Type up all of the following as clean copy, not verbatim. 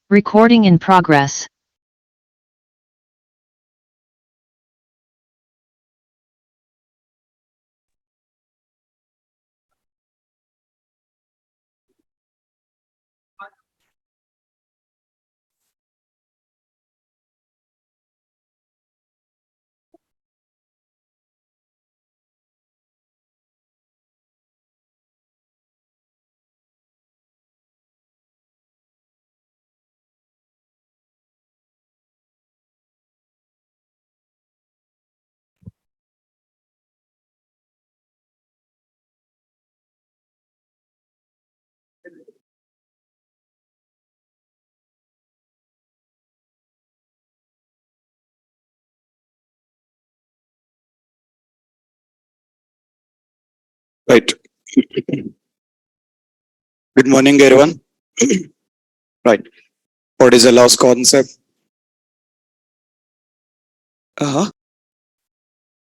Recording in progress. Right. Good morning, everyone. Right. What is the last concept? Uh-huh.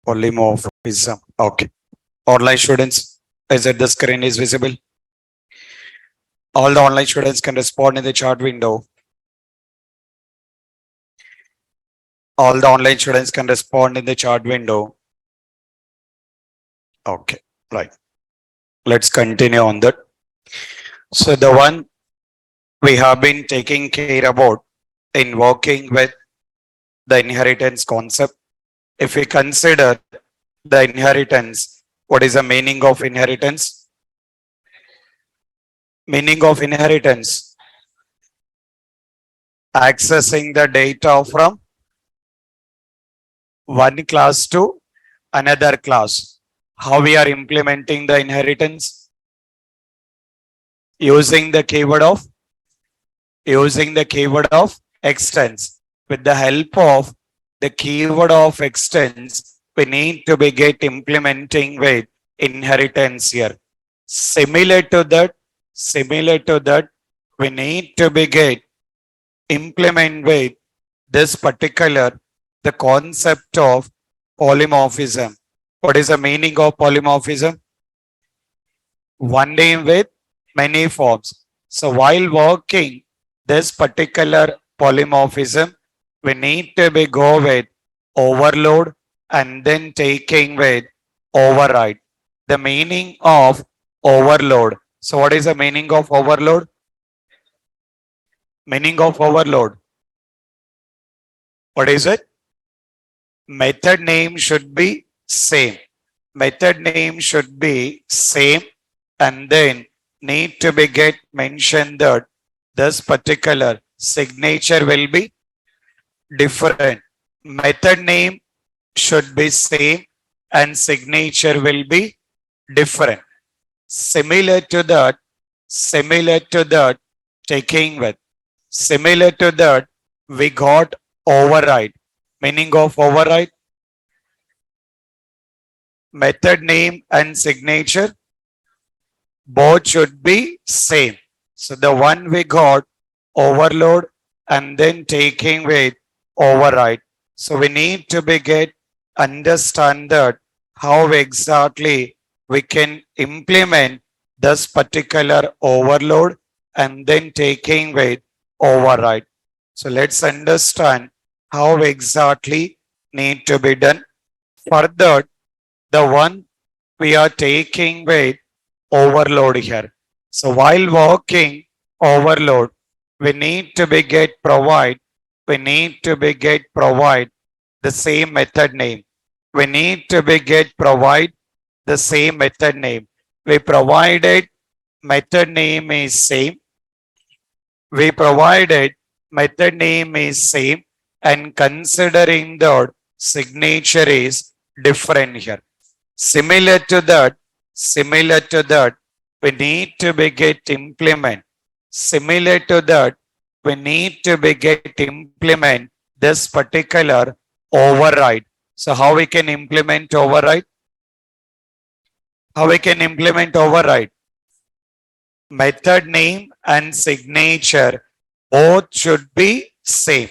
Polymorphism. Okay. Online students, is it the screen is visible? All the online students can respond in the chat window. All the online students can respond in the chat window. Okay. Right. Let's continue on that. So the one we have been taking care about in working with the inheritance concept. If we consider the inheritance, what is the meaning of inheritance? Meaning of inheritance: accessing the data from one class to another class. How we are implementing the inheritance? Using the keyword of extends. With the help of the keyword of extends, we need to be get implementing with inheritance here. Similar to that, we need to be get implement with this particular the concept of polymorphism. What is the meaning of polymorphism? One name with many forms. So while working this particular polymorphism, we need to be go with overload and then taking with override. The meaning of overload. So what is the meaning of overload? Meaning of overload. What is it? Method name should be same. Method name should be same, and then need to be get mentioned that this particular signature will be different. Method name should be same and signature will be different. Similar to that, taking with. Similar to that, we got override. Meaning of override: method name and signature both should be same. So the one we got overload and then taking with override. So we need to be get understand that how exactly we can implement this particular overload and then taking with override. So let's understand how exactly need to be done. Further, the one we are taking with overload here. So while working overload, we need to be get provide the same method name. We need to be get provide the same method name. We provided method name is same. We provided method name is same, and considering the signature is different here. Similar to that, we need to be get implement. Similar to that, we need to be get implement this particular override. So how we can implement override? How we can implement override? Method name and signature both should be same.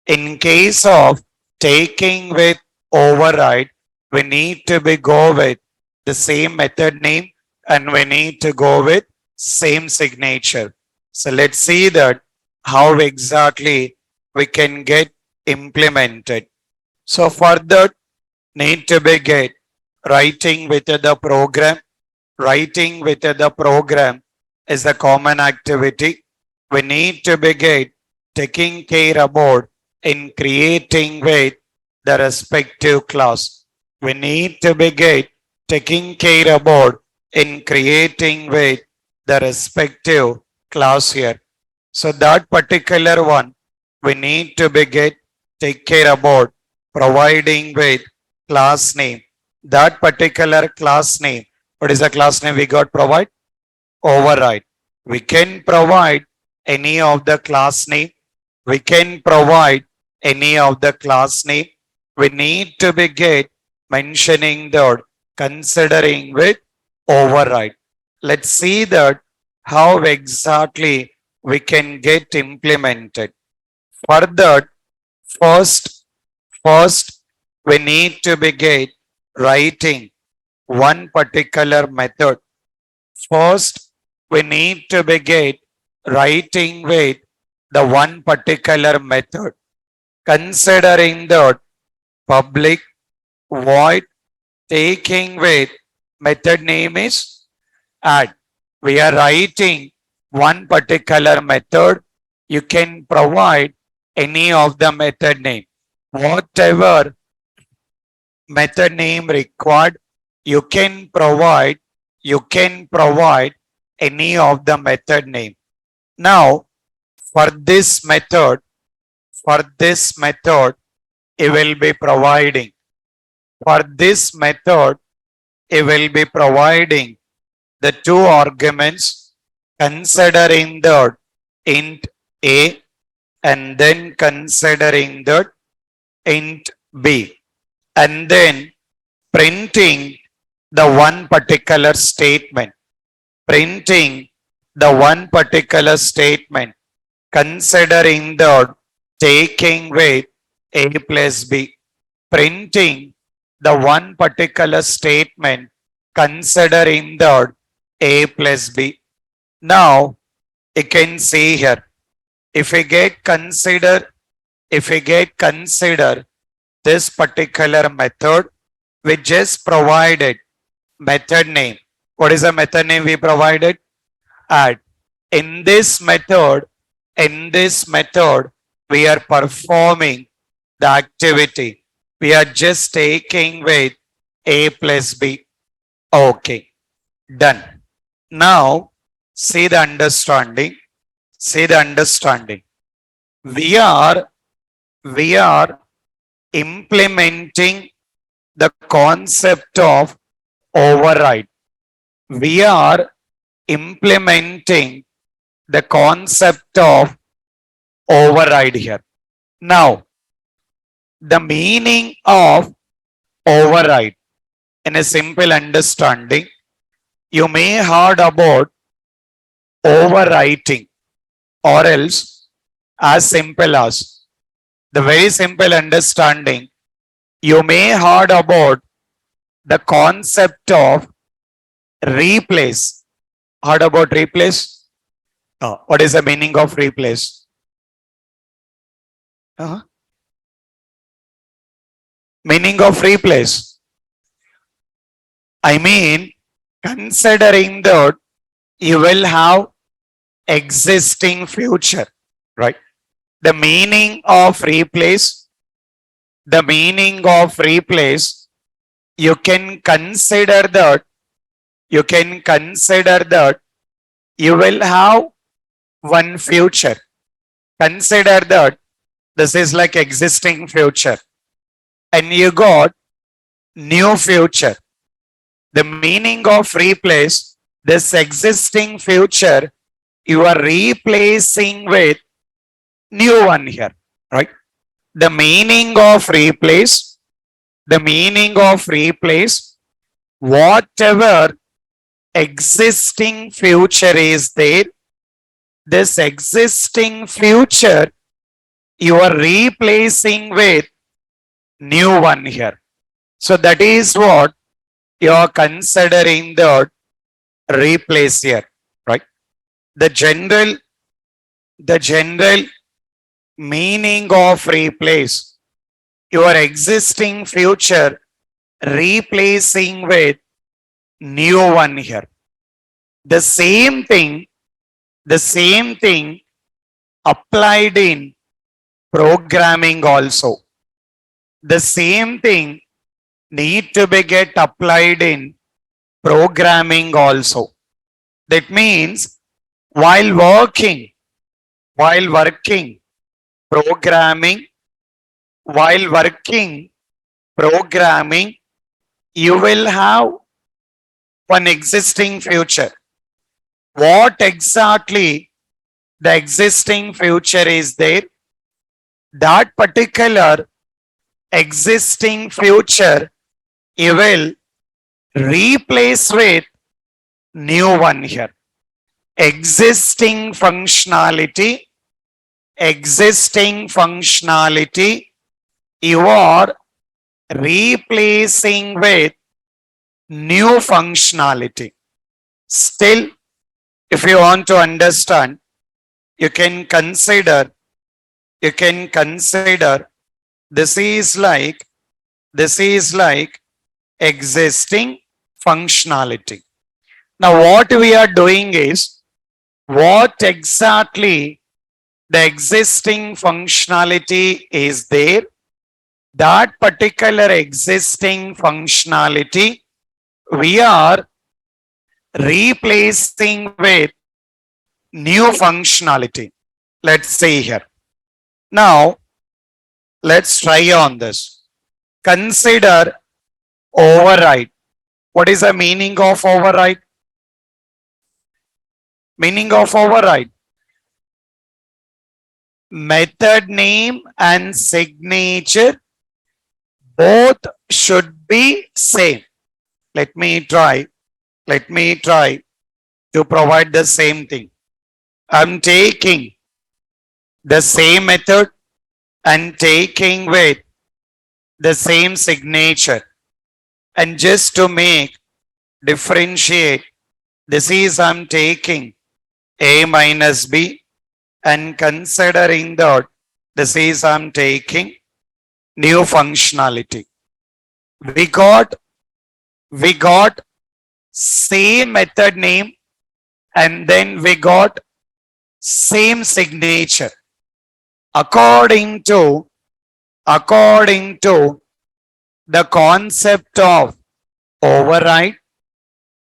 In case of taking with override, we need to be go with the same method name and we need to go with same signature. So let's see that how exactly we can get implemented. So for that, need to be get writing with the program. Writing with the program is a common activity. We need to be get taking care about in creating with the respective class. We need to be get taking care about in creating with the respective class here. So that particular one, we need to be get take care about providing with class name. That particular class name, what is the class name we got provide? Override. We can provide any of the class name. We can provide any of the class name. We need to be get mentioning that considering with override. Let's see that how exactly we can get implemented. For that, first we need to be get writing one particular method. First, we need to be get writing with the one particular method, considering that public void taking with method name is add. We are writing one particular method. You can provide any of the method name. Whatever method name required, you can provide any of the method name. Now, for this method, it will be providing. For this method, it will be providing the two arguments, considering the int A and then considering the int B, and then printing the one particular statement, considering the taking with A plus B, printing the one particular statement, considering the A plus B. Now, you can see here, if we get consider this particular method, we just provided method name. What is the method name we provided? Add. In this method, we are performing the activity. We are just taking with A plus B. Okay, done. Now, see the understanding. We are implementing the concept of override. We are implementing the concept of override here. Now, the meaning of override in a simple understanding, you may heard about overwriting, or else as simple as the very simple understanding, you may heard about the concept of replace. Heard about replace? What is the meaning of replace? Meaning of replace. I mean, considering that you will have existing future, right? The meaning of replace, you can consider that you will have one future. Consider that this is like existing future and you got new future. The meaning of replace, this existing future, you are replacing with new one here, right? The meaning of replace, whatever existing future is there, this existing future you are replacing with new one here. So that is what you are considering the replace here, right? The general the general meaning of replace. Your existing future replacing with new one here. The same thing applied in programming also. The same thing need to be get applied in programming also. That means while working, programming, while working, programming, you will have one existing future. What exactly the existing future is there? That particular existing future you will replace with new one here. Existing functionality, you are replacing with new functionality. Still, if you want to understand, you can consider this is like existing functionality. Now what we are doing is, what exactly the existing functionality is there, that particular existing functionality we are replacing with new functionality. Let's see here. Now, let's try on this. Consider override. What is the meaning of override? Meaning of override. Method name and signature both should be same. Let me try to provide the same thing. I'm taking the same method and taking with the same signature, and just to make differentiate, this is I'm taking A minus B, and considering that this is I'm taking new functionality. We got same method name and then we got same signature. According to the concept of override,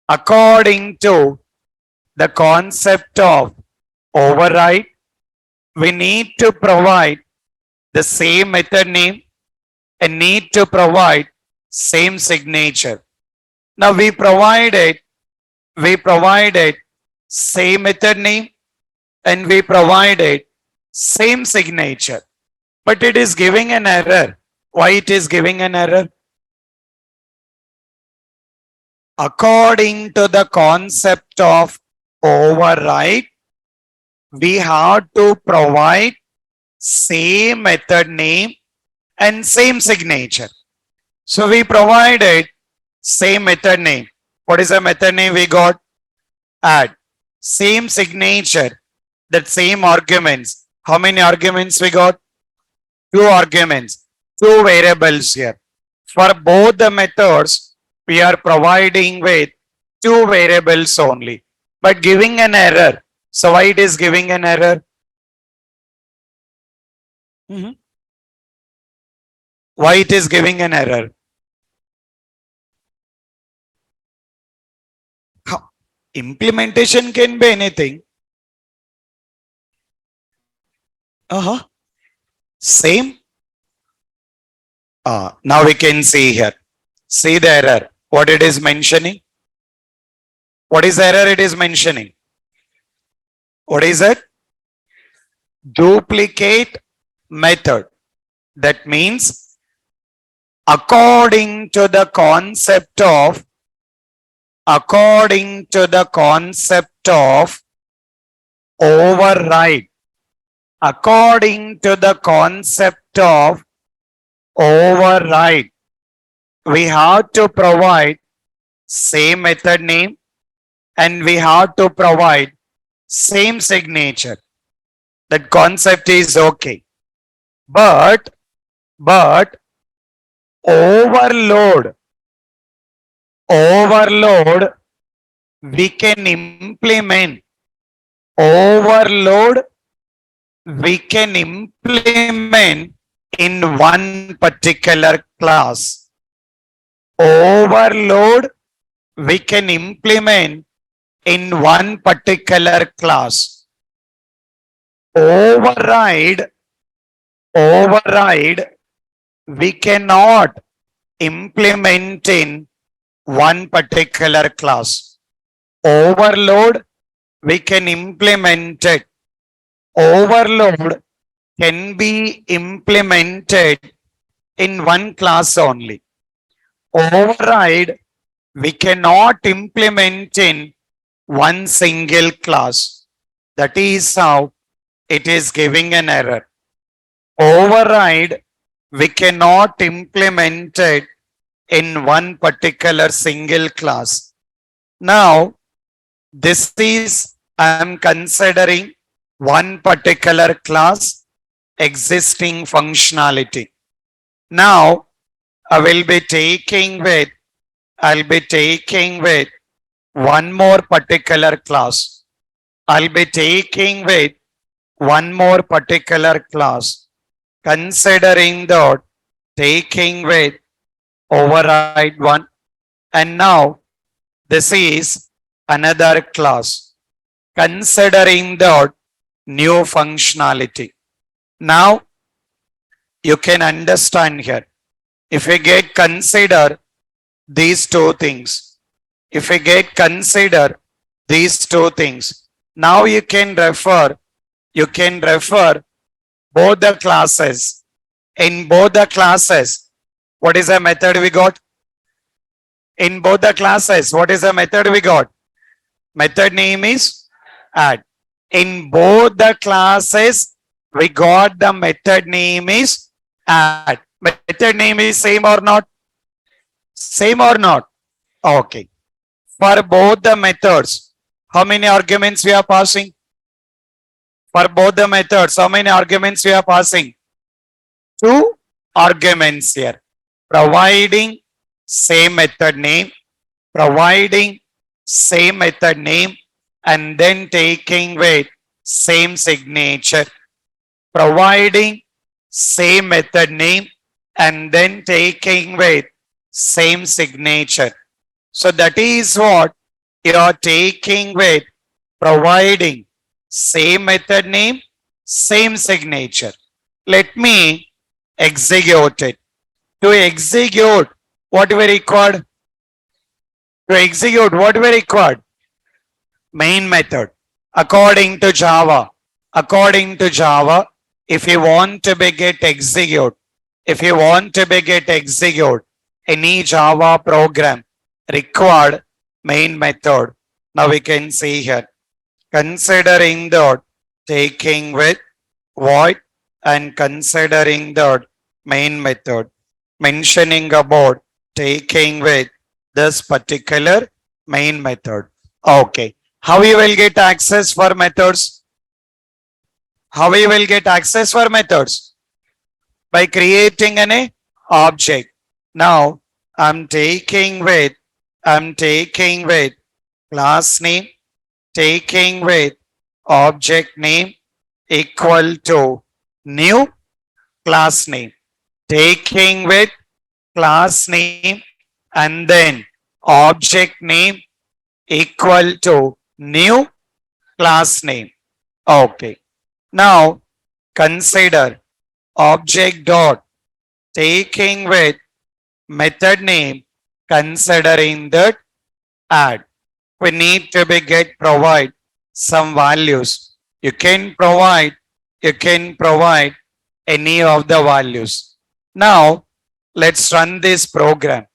according to the concept of override, we need to provide the same method name and need to provide same signature. Now we provided same method name and we provided same signature, but it is giving an error. Why it is giving an error? According to the concept of override, we have to provide same method name and same signature. So we provided same method name. What is the method name we got? Add. Same signature, that same arguments. How many arguments we got? 2 arguments, 2 variables here. For both the methods, we are providing with 2 variables only, but giving an error. So why it is giving an error? Why it is giving an error? Implementation can be anything. Same. Now we can see here. See the error. What it is mentioning? What is the error it is mentioning? What is it? Duplicate method. That means according to the concept of override, according to the concept of override, we have to provide same method name and we have to provide same signature. That concept is okay. But overload, overload, we can implement. Overload, we can implement in one particular class. Overload, we can implement in one particular class. Override, override, we cannot implement in one particular class. Overload, we can implement it. Overload can be implemented in one class only. Override, we cannot implement in one single class. That is how it is giving an error. Override, we cannot implement it in one particular single class. Now, this is, I am considering one particular class existing functionality. Now, I'll be taking with one more particular class. I'll be taking with one more particular class, considering that taking with override one, and now this is another class, considering that new functionality. Now you can understand here. If we get consider these two things, if we get consider these two things, now you can refer both the classes. In both the classes, what is the method we got? In both the classes, what is the method we got? Method name is add. In both the classes, we got the method name is add. Method name is same or not? Same or not? Okay. For both the methods, how many arguments we are passing? For both the methods, how many arguments we are passing? 2 arguments here. Providing same method name, providing same method name, and then taking with same signature. Providing same method name and then taking with same signature. So that is what you are taking with providing same method name, same signature. Let me execute it. To execute, what we required? To execute, what we required? Main method. According to Java, if you want to be get execute, any Java program required main method. Now we can see here, considering that taking with void and considering that main method, mentioning about taking with this particular main method. Okay. How you will get access for methods? How you will get access for methods? By creating an object. Now I'm taking with class name, taking with object name equal to new class name, taking with class name and then object name equal to new class name. Okay. Now consider object dot taking with method name, considering that add. We need to be get provide some values. You can provide any of the values. Now let's run this program.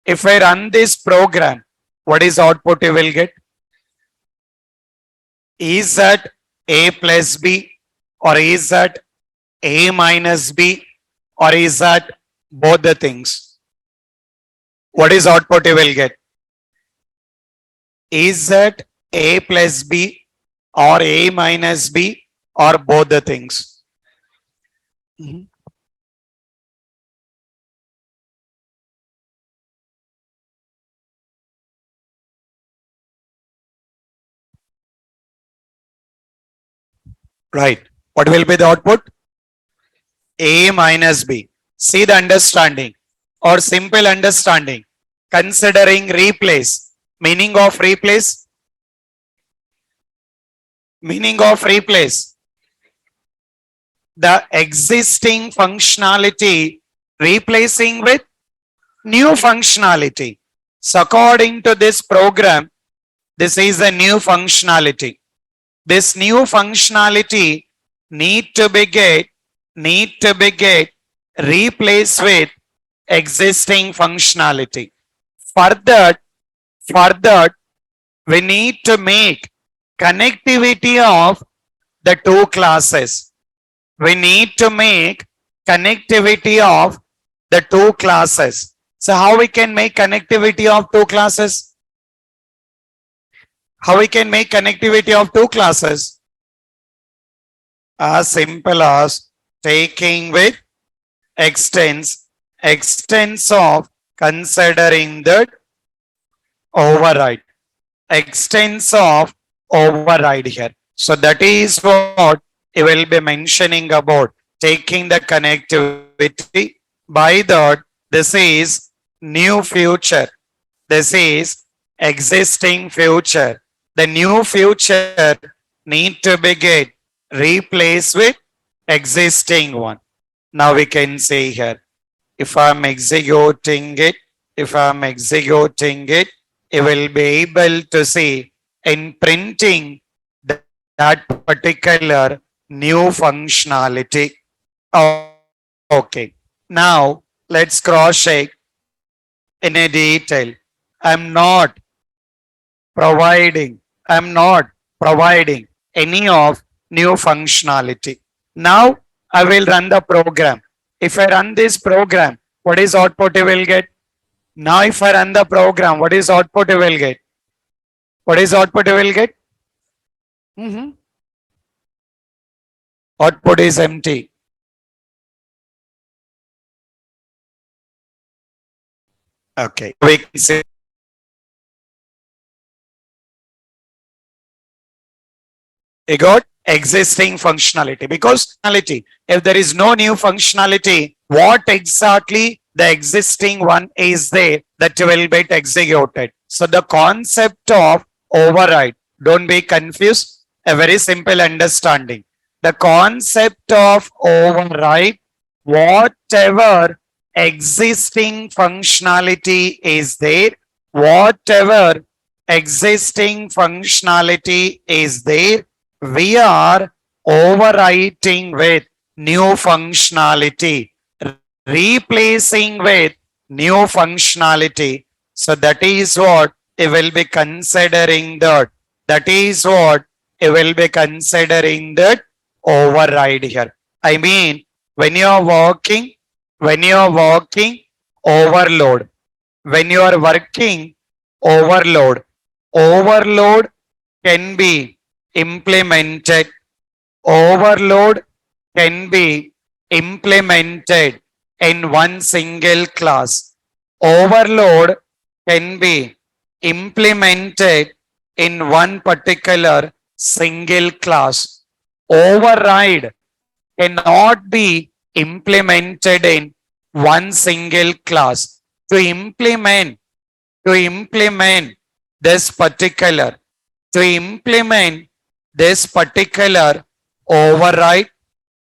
If I run this program, what is output you will get? Is that A plus B, or is that A minus B, or is that both the things? What is output you will get? Is that A plus B or A minus B, or both the things? Mhm. Right. What will be the output? A minus B. See the understanding or simple understanding. Considering replace. Meaning of replace? Meaning of replace. The existing functionality replacing with new functionality. So according to this program, this is a new functionality. This new functionality need to be get replaced with existing functionality. Further, we need to make connectivity of the two classes. We need to make connectivity of the two classes. So how we can make connectivity of two classes? How we can make connectivity of two classes? As simple as taking with extends of considering that override. Extends of override here. So that is what it will be mentioning about taking the connectivity. By that, this is new future. This is existing future. The new future need to be get replaced with existing one. Now we can say here, if I'm executing it, you will be able to see in printing that particular new functionality. Oh, okay. Now let's cross check in a detail. I'm not providing any of new functionality. Now I will run the program. If I run this program, what is output you will get? Now if I run the program, what is output you will get? What is output you will get? Output is empty. Okay. We can say you got existing functionality because if there is no new functionality, what exactly the existing one is there that will get executed. So the concept of override, don't be confused, a very simple understanding. The concept of override, whatever existing functionality is there, whatever existing functionality is there, we are overwriting with new functionality, replacing with new functionality. So that is what it will be considering that. That is what it will be considering that override here. I mean, when you are working overload, when you are working overload can be implemented. Overload can be implemented in one single class. Overload can be implemented in one particular single class. Override cannot be implemented in one single class. To implement this particular to implement this particular override,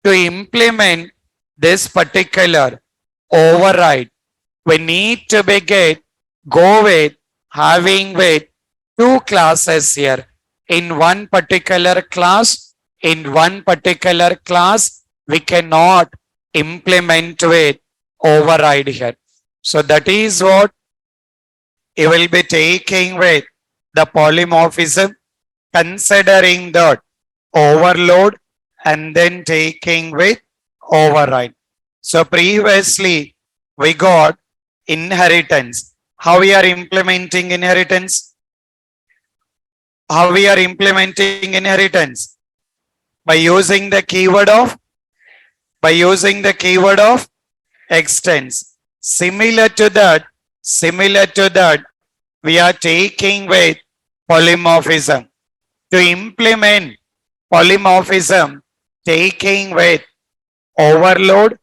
to implement this particular override, we need to go with having with two classes here. In one particular class, we cannot implement with override here. So that is what you will be taking with the polymorphism, considering that overload and then taking with override. So previously we got inheritance. How we are implementing inheritance? How we are implementing inheritance? By using the keyword of, extends. Similar to that, we are taking with polymorphism. To implement polymorphism, taking with overload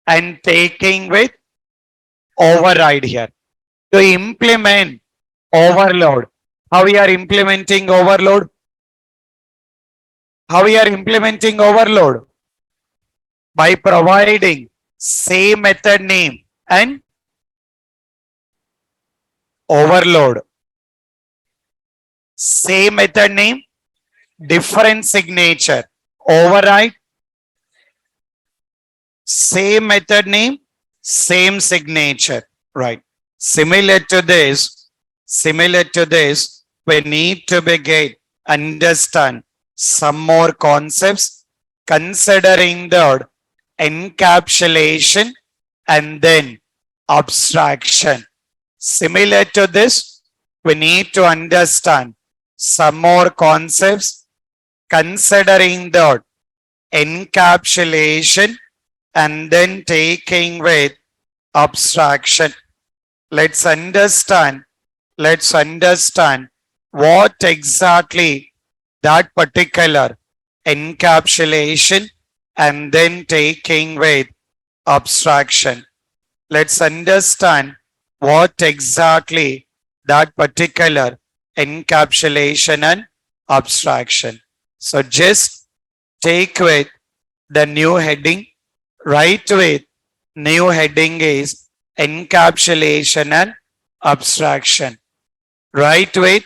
and taking with override here. To implement overload, how we are implementing overload? How we are implementing overload? By providing same method name and overload. Same method name, different signature. Override, same method name, same signature. Right. Similar to this, we need to begin understand some more concepts considering the encapsulation and then abstraction. Similar to this, we need to understand some more concepts considering the encapsulation and then taking with abstraction. Let's understand what exactly that particular encapsulation and then taking with abstraction. Let's understand what exactly that particular encapsulation and abstraction. So just take with the new heading, write with new heading is encapsulation and abstraction. Write with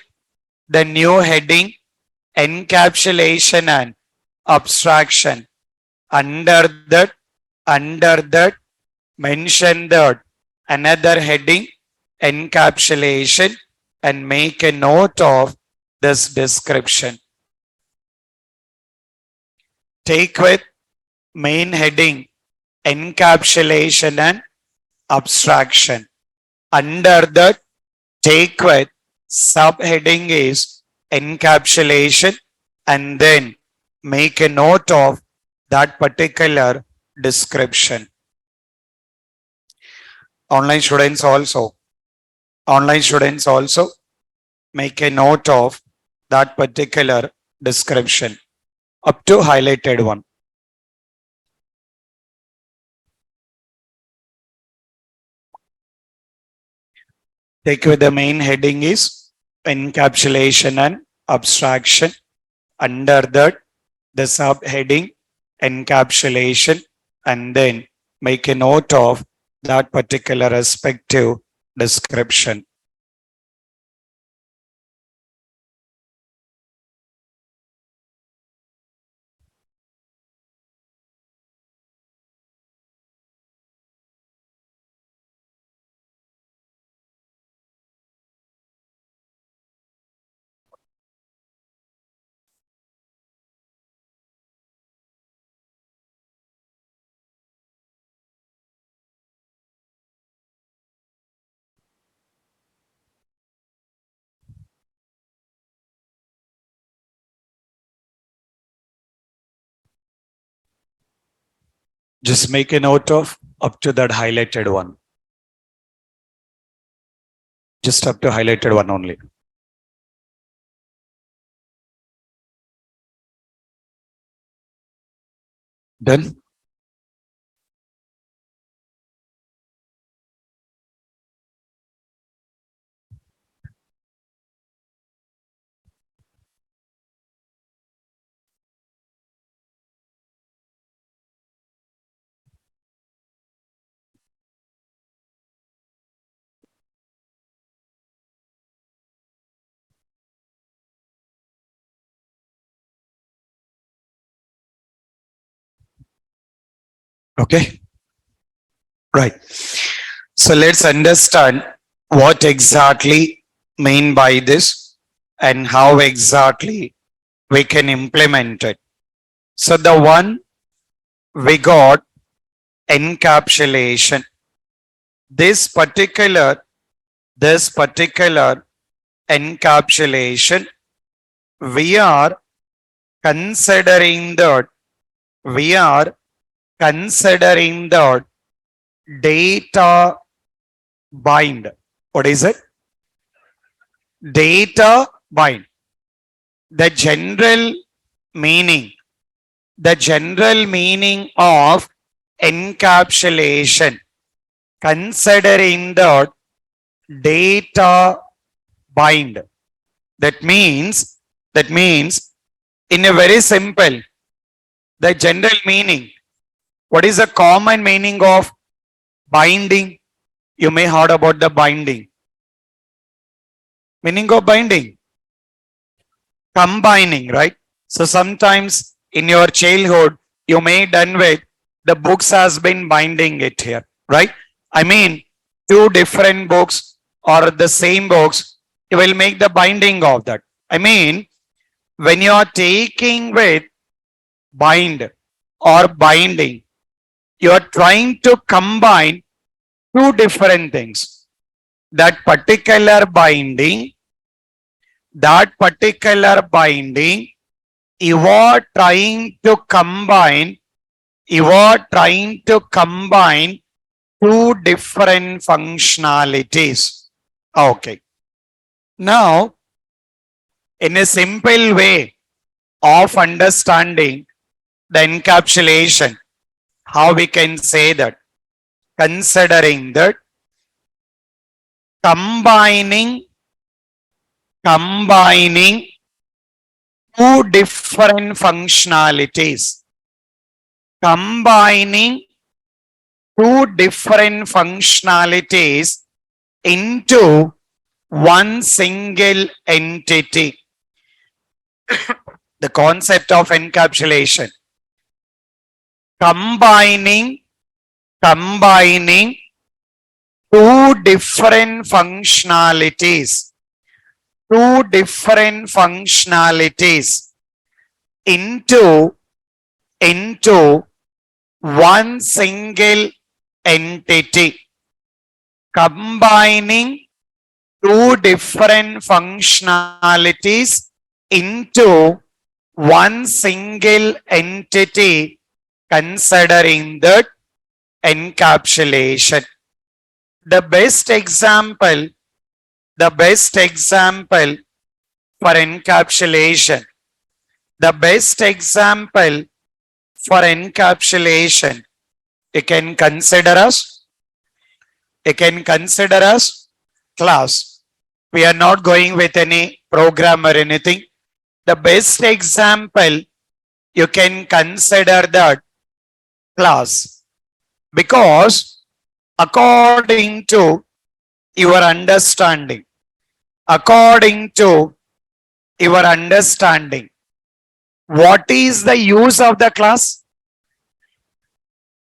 the new heading encapsulation and abstraction. Under that mention that another heading encapsulation and make a note of this description. Take with main heading encapsulation and abstraction. Under that, take with subheading is encapsulation and then make a note of that particular description. Online students also make a note of that particular description up to highlighted one. Take with the main heading is encapsulation and abstraction. Under that, the subheading encapsulation and then make a note of that particular respective description. Just make a note of up to that highlighted one. Just up to highlighted one only. Done? Okay. Right. So let's understand what exactly mean by this and how exactly we can implement it. So the one we got encapsulation. This particular encapsulation, we are considering that we are considering that data bind. What is it? Data bind. The general meaning of encapsulation, considering that data bind. That means in a very simple, the general meaning. What is the common meaning of binding? You may heard about the binding. Meaning of binding? Combining, right? So sometimes in your childhood, you may done with the books has been binding it here, right? I mean, two different books or the same books, you will make the binding of that. I mean, when you are taking with bind or binding, you are trying to combine two different things. That particular binding, you are trying to combine two different functionalities. Okay. Now, in a simple way of understanding the encapsulation, how we can say that? Considering that combining two different functionalities. Combining two different functionalities into one single entity. The concept of encapsulation. Combining two different functionalities into one single entity. Combining two different functionalities into one single entity, considering that encapsulation. The best example for encapsulation. You can consider us class. We are not going with any program or anything. The best example, you can consider that class, because according to your understanding, what is the use of the class?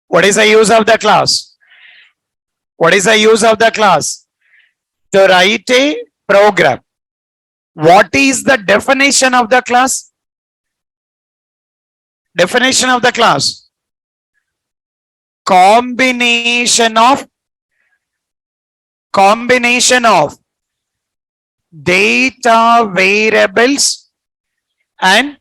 What is the use of the class? To write a program. What is the definition of the class? Combination of data variables and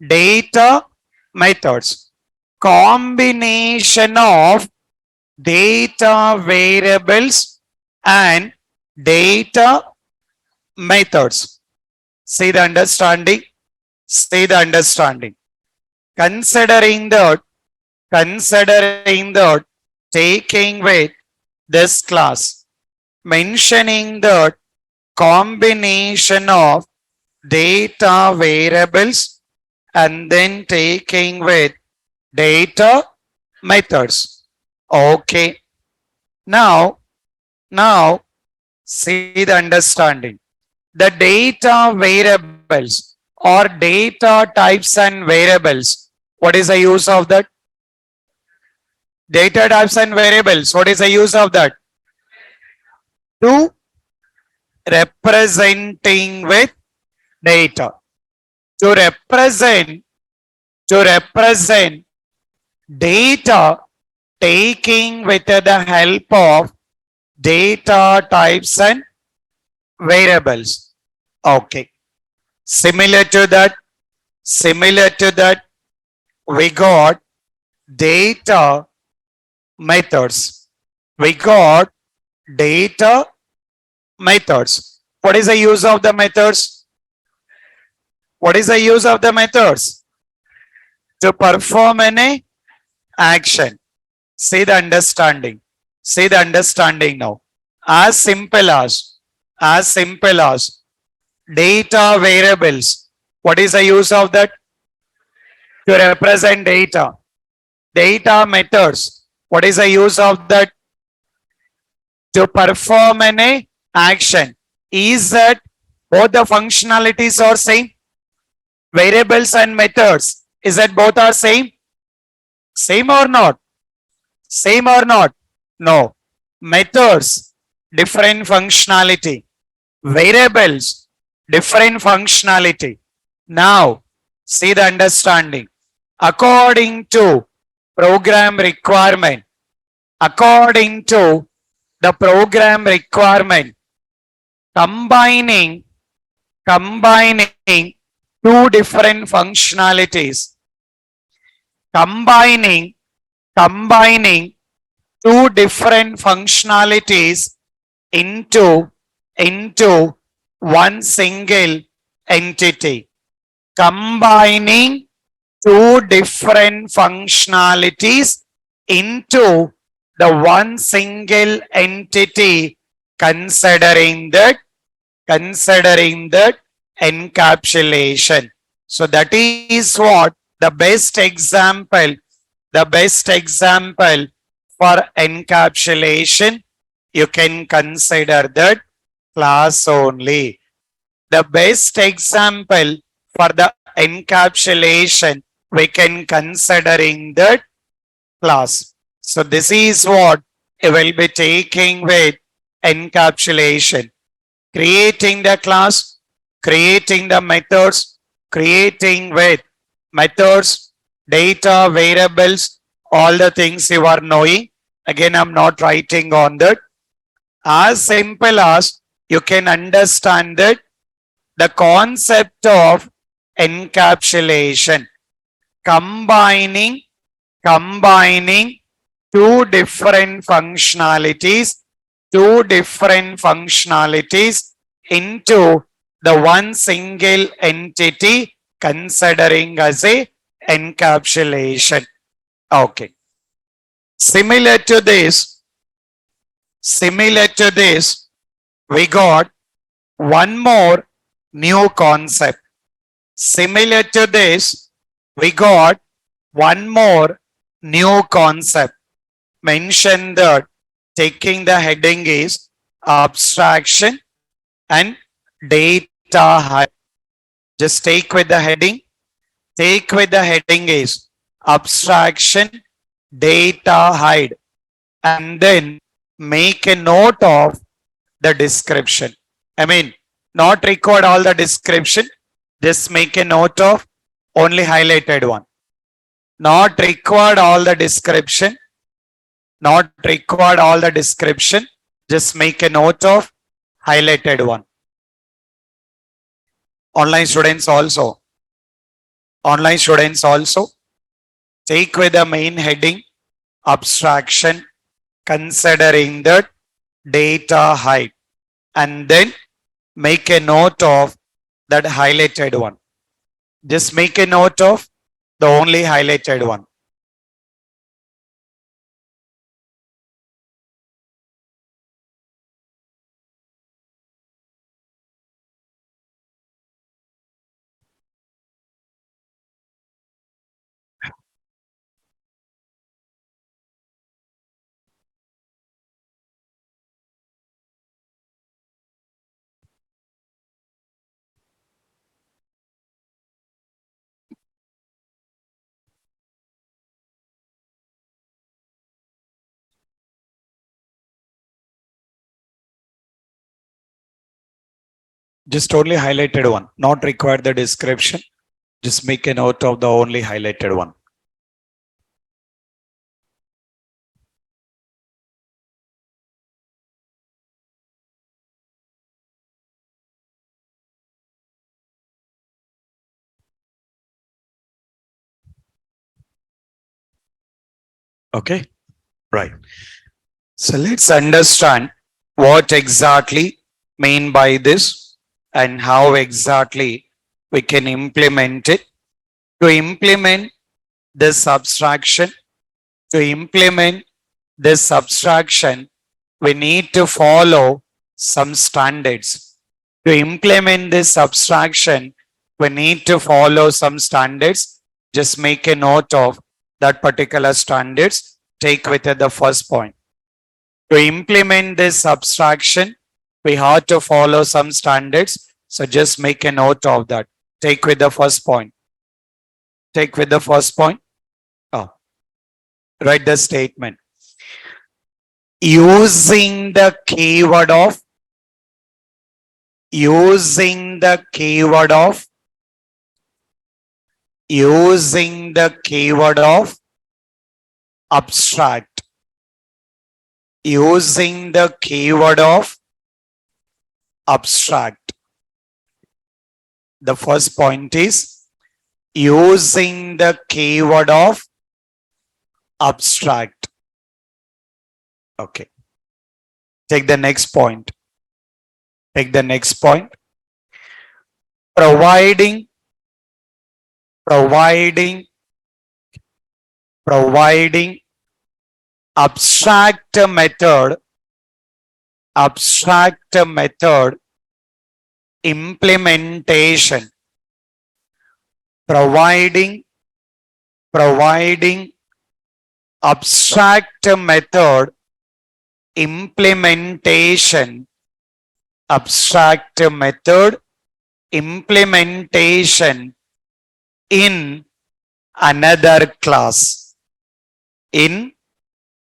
data methods. Combination of data variables and data methods. See the understanding. Considering that taking with this class, mentioning that combination of data variables and then taking with data methods. Okay. Now see the understanding. The data variables or data types and variables. What is the use of that? Data types and variables. What is the use of that? To representing with data. To represent data, taking with the help of data types and variables. Okay. Similar to that, Similar to that, we got data methods. We got data methods. What is the use of the methods? What is the use of the methods? To perform any action. See the understanding. See the understanding now. As simple as data variables. What is the use of that? To represent data. Data methods. What is the use of that? To perform any action. Is that both the functionalities are same? Variables and methods. Is that both are same? Same or not? Same or not? No. Methods, different functionality. Variables, different functionality. Now, see the understanding. According to program requirement, according to the program requirement, combining two different functionalities, combining two different functionalities into one single entity. Combining two different functionalities into the one single entity, considering that encapsulation. So that is what the best example for encapsulation. You can consider that class only. The best example for the encapsulation, we can considering that class. So this is what you will be taking with encapsulation. Creating the class, creating the methods, creating with methods, data, variables, all the things you are knowing. Again, I'm not writing on that. As simple as you can understand that the concept of encapsulation, combining two different functionalities into the one single entity, considering as a encapsulation. Okay. Similar to this, we got one more new concept. Similar to this, we got one more new concept. Mention that taking the heading is abstraction and data hide. Just take with the heading. Take with the heading is abstraction, data hide, and then make a note of the description. I mean, not record all the description. Just make a note of only highlighted one. Not record all the description. Not record all the description. Just make a note of highlighted one. Online students also take with the main heading abstraction, considering that data hide, and then make a note of that highlighted one. Just make a note of the only highlighted one. Just only highlighted one, not required the description. Just make a note of the only highlighted one. Okay, right. So let's understand what exactly mean by this and how exactly we can implement it. To implement this abstraction, to implement this abstraction, we need to follow some standards. To implement this abstraction, we need to follow some standards. Just make a note of that particular standards. Take with it the first point. To implement this abstraction, we have to follow some standards. So just make a note of that. Take with the first point. Take with the first point. Oh, write the statement. Using the keyword of using the keyword of using the keyword of abstract, using the keyword of abstract. The first point is using the keyword of abstract. Okay. Take the next point. Take the next point. Providing abstract method implementation. Providing abstract method implementation. Abstract method implementation in another class. In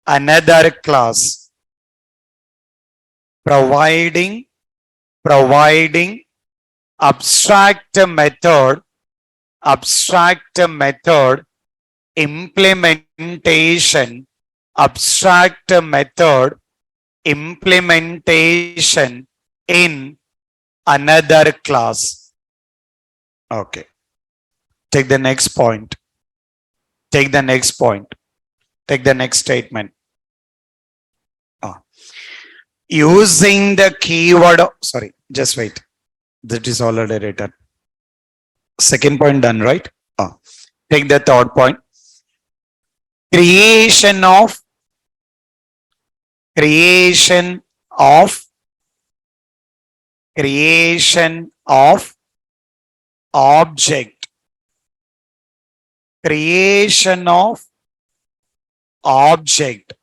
another class. Providing abstract method implementation. Abstract method implementation in another class. Okay. Take the next point. Take the next point. Take the next statement. Using the keyword, sorry, just wait. That is already written. Second point done, right? Take the third point. Creation of object. Creation of object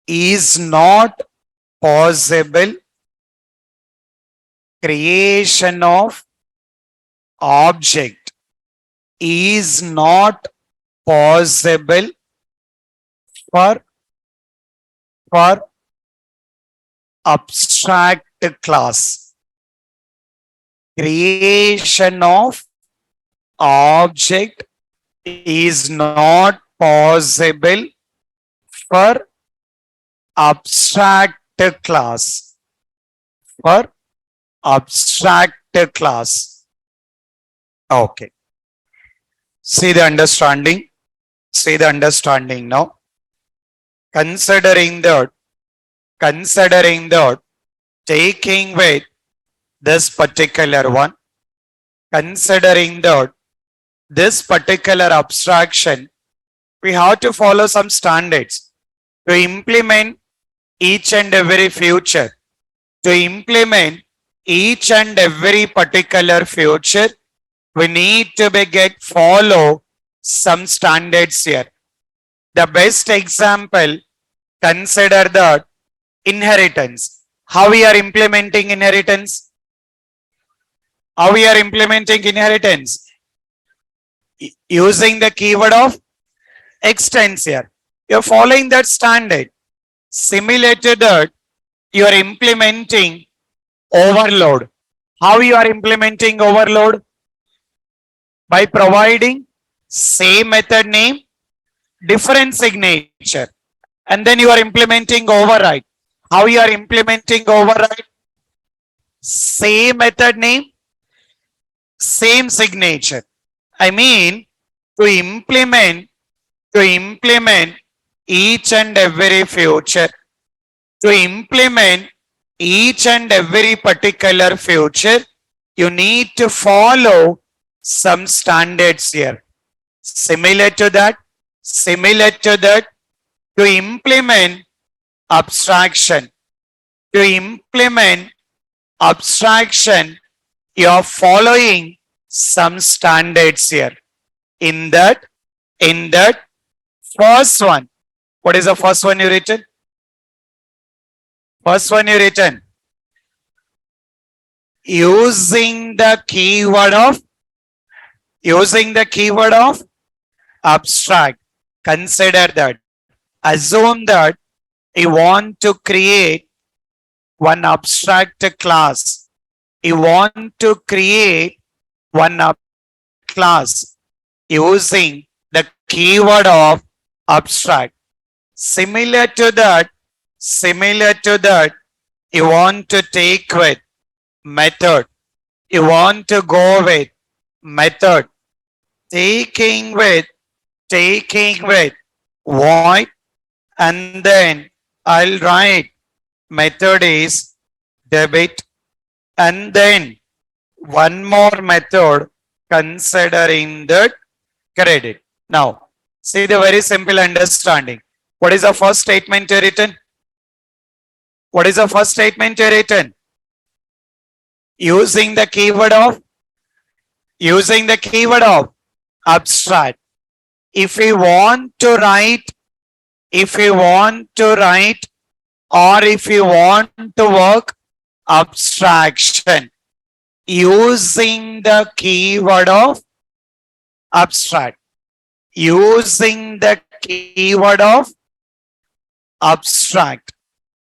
is not possible. Creation of object is not possible for abstract class. Creation of object is not possible for abstract class. For abstract class. Okay. See the understanding. See the understanding now. Considering that taking with this particular one, considering that this particular abstraction, we have to follow some standards to implement each and every feature. To implement each and every particular feature, we need to follow some standards here. The best example, consider that inheritance. How we are implementing inheritance? How we are implementing inheritance? Using the keyword of extends here. You're following that standard. Similar to that, you are implementing overload. How you are implementing overload? By providing same method name, different signature. And then you are implementing override. How you are implementing override? Same method name, same signature. I mean, to implement each and every future. To implement each and every particular future, you need to follow some standards here. Similar to that, to implement abstraction, you are following some standards here. In that first one, what is the first one you written? First one you written, using the keyword of abstract. Consider that. Assume that you want to create one abstract class. You want to create one class using the keyword of abstract. Similar to that, you want to take with method. You want to go with method. Taking with void, and then I'll write method is debit, and then one more method considering the credit. Now, see the very simple understanding. What is the first statement you written? What is the first statement you written? Using the keyword abstract. If we want to write, or if you want to work abstraction using the keyword of abstract,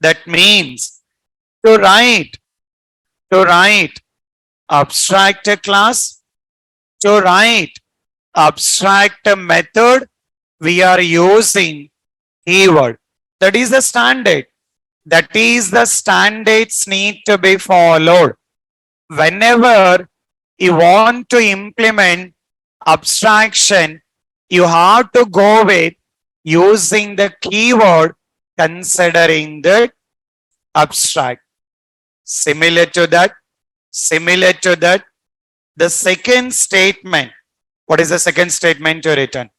that means to write abstract class, to write abstract method, we are using keyword. That is the standard. Standards need to be followed. Whenever you want to implement abstraction, you have to go with using the keyword considering the abstract. Similar to that, the second statement. What is the second statement you written?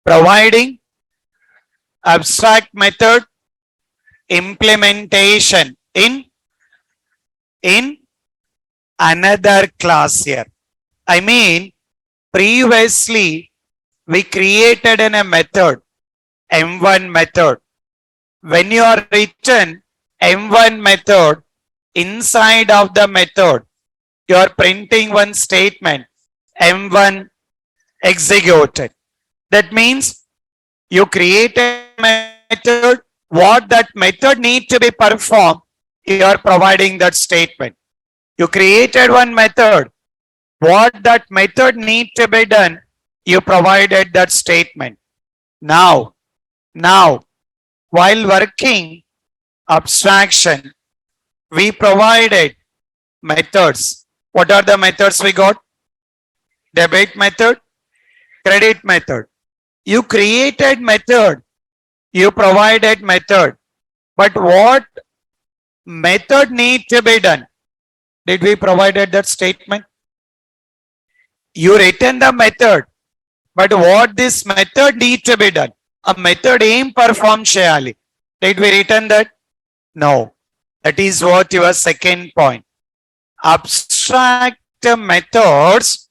Providing abstract method implementation in another class here. I mean, previously we created in a method, M1 method. When you are written M1 method, inside of the method, you are printing one statement, M1 executed. That means you create a method, what that method needs to be performed, you are providing that statement. You created one method, what that method needs to be done, you provided that statement. Now, while working abstraction, we provided methods. What are the methods we got? Debit method, credit method. You created method, you provided method, but what method needs to be done? Did we provided that statement? You written the method, but what this method needs to be done? A method aim perform cheyali. Did we written that? No. That is what your second point. Abstract methods,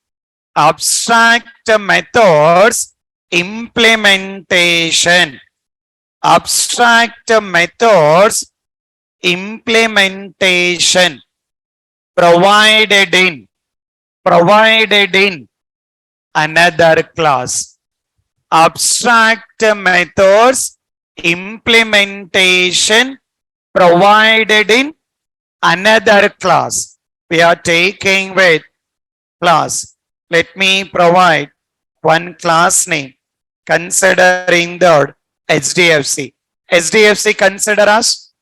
implementation. Abstract methods, implementation. Provided in another class. Abstract methods, implementation provided in another class. We are taking with class. Let me provide one class name considering the HDFC. HDFC consider us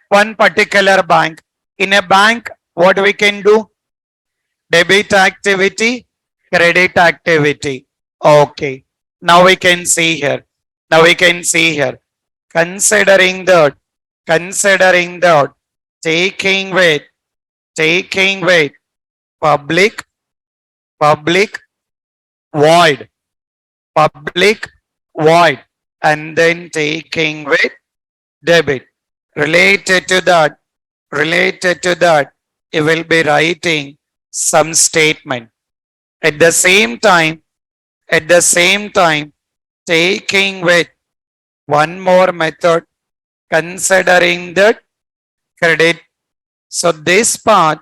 one particular bank. In a bank, what we can do? Debit activity, credit activity. Okay. Now we can see here. Now we can see here. Considering that, taking with public, void, public, void, and then taking with debit. Related to that, you will be writing some statement. At the same time, taking with one more method, considering that credit. So this part,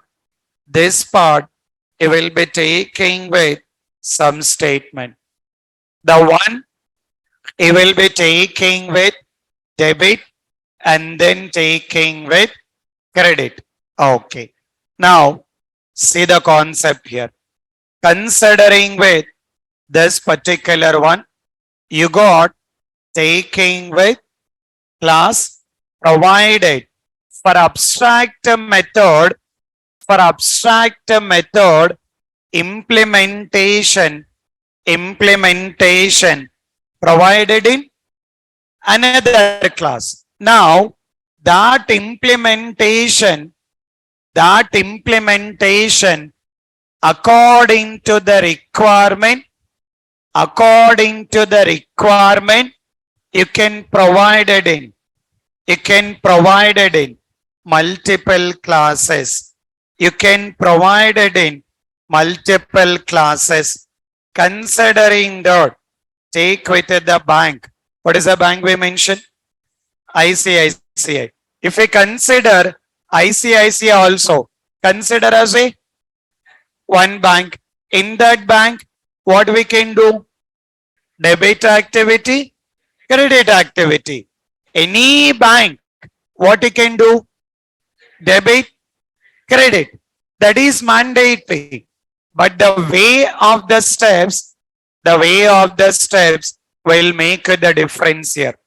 you will be taking with some statement. The one you will be taking with debit and then taking with credit. Okay. Now, see the concept here. Considering with this particular one, you got taking with class provided. For abstract method, implementation provided in another class. Now, that implementation according to the requirement, you can provide it in multiple classes. Considering that, take with the bank. What is the bank we mentioned? ICICI. If we consider ICICI also, consider as a one bank. In that bank, what we can do? Debit activity, credit activity. Any bank, what you can do? Debit, credit. That is mandatory. But the way of the steps will make the difference here.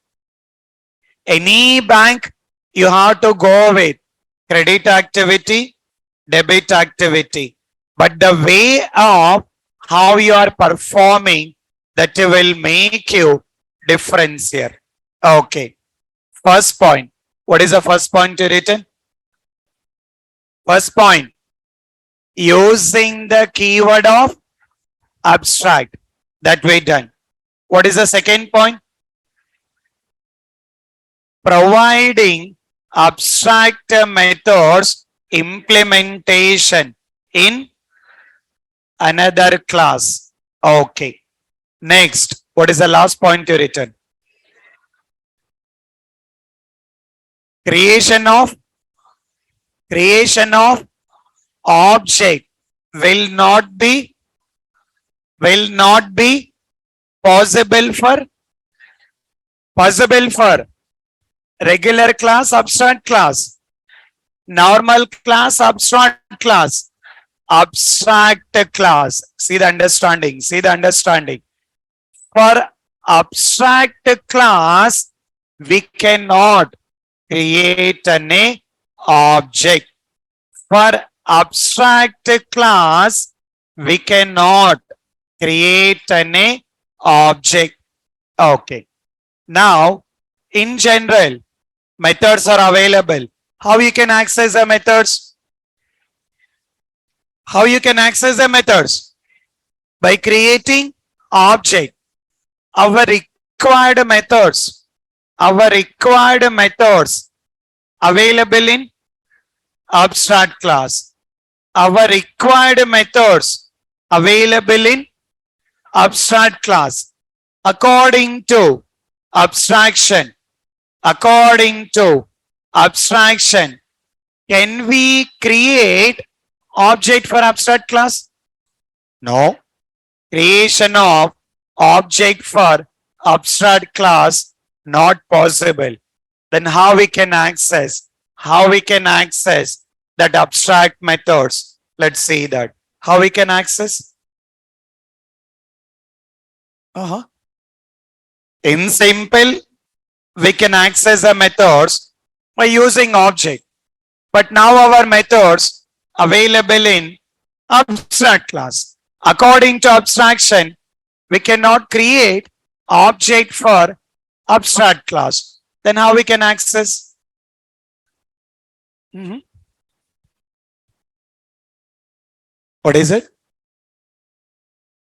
Any bank, you have to go with credit activity, debit activity. But the way of how you are performing, that will make you difference here. Okay. First point. What is the first point you written? First point. Using the keyword of abstract. That we done. What is the second point? Providing abstract methods implementation in another class. Okay. Next, what is the last point you written? Creation of object will not be possible for regular class, abstract class, normal class, abstract class, abstract class. See the understanding. For abstract class, we cannot create an object. For abstract class, we cannot create an object. Okay. Now, in general, methods are available. How you can access the methods? By creating object. Our required methods available in abstract class. Our required methods available in abstract class. According to abstraction, can we create object for abstract class? No. Creation of object for abstract class not possible. Then how we can access that abstract methods? Let's see that. How we can access? In simple, we can access the methods by using object. But now our methods available in abstract class. According to abstraction, we cannot create object for abstract class. Then how we can access? Mhm. What is it?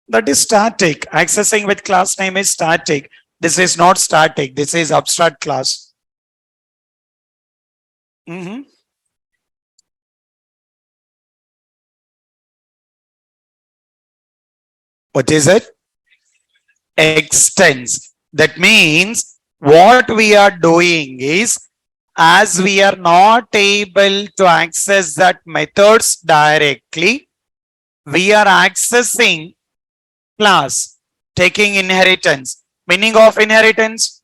That is static. Accessing with class name is static. This is not static. This is abstract class. Mhm. What is it? Extends. That means what we are doing is, as we are not able to access that methods directly, we are accessing class, taking inheritance. Meaning of inheritance?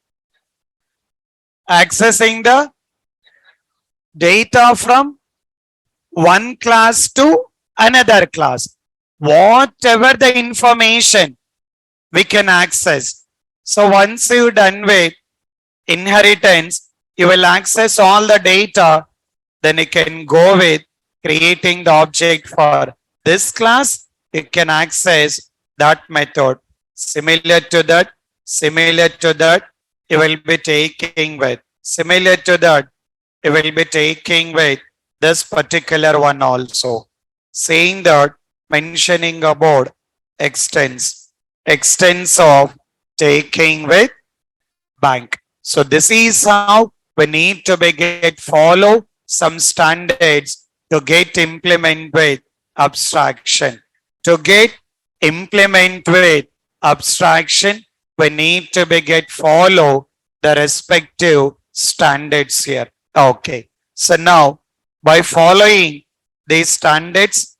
Accessing the data from one class to another class. Whatever the information we can access. So once you're done with inheritance, you will access all the data. Then you can go with creating the object for this class. You can access that method. Similar to that, you will be taking with. Similar to that, you will be taking with this particular one also. Saying that, mentioning about extends of taking with bank. So this is how we need to get follow some standards to get implement with abstraction. To get implement with abstraction, we need to get follow the respective standards here. Okay. So now by following these standards,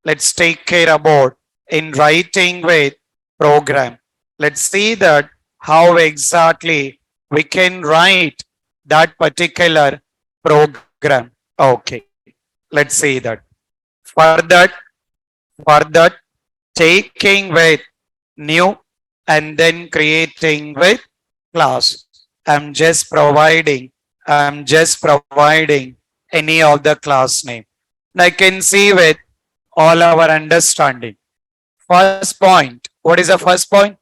let's take care about in writing with program. Let's see that how exactly we can write that particular program. Okay, let's see that. For that, taking with new and then creating with class. I'm just providing any of the class name. I can see with all our understanding. First point. What is the first point?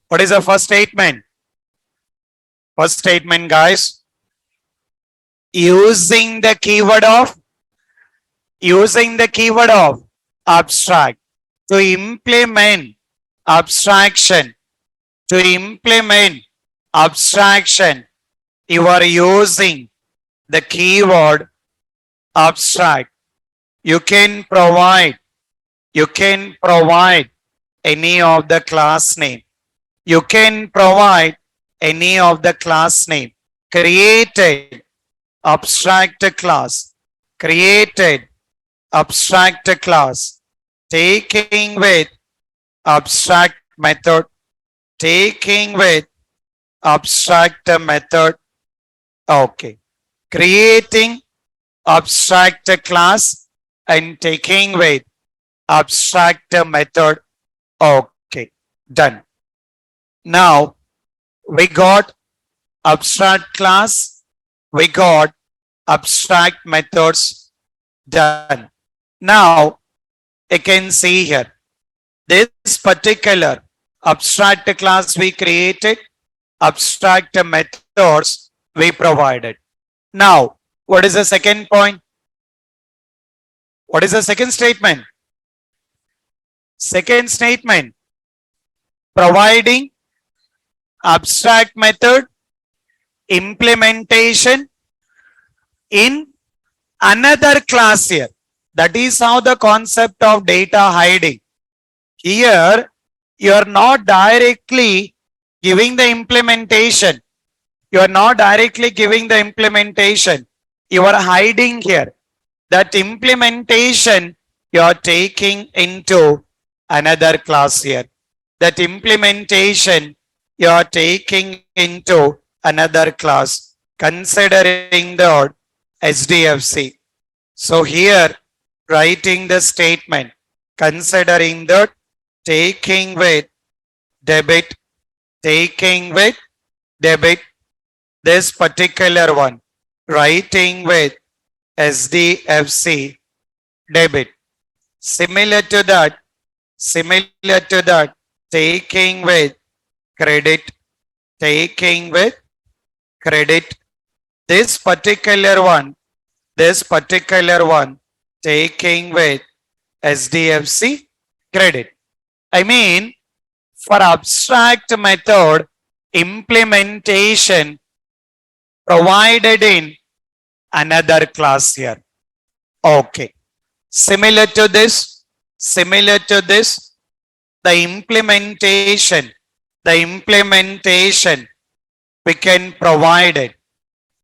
What is the first statement? First statement, guys. Using the keyword of abstract to implement abstraction. You are using the keyword abstract. You can provide any of the class name. You can provide any of the class name. Created abstract class. Taking with abstract method. Okay. Creating abstract class and taking with abstract method. Okay. Done. Now we got abstract class, we got abstract methods. Done. Now you can see here this particular abstract class we created, abstract methods we provided. Now what is the second point? What is the second statement? Second statement, providing abstract method implementation in another class here. That is how the concept of data hiding. Here you are not directly giving the implementation. You are hiding here. That implementation you are taking into another class here. That implementation you are taking into another class, considering the SDFC. So here writing the statement, considering that taking with debit, this particular one, writing with SDFC debit. Similar to that, Similar to that, taking with credit, taking with credit. This particular one, taking with SDFC credit. I mean, for abstract method implementation provided in another class here. Okay. Similar to this, the implementation we can provide it.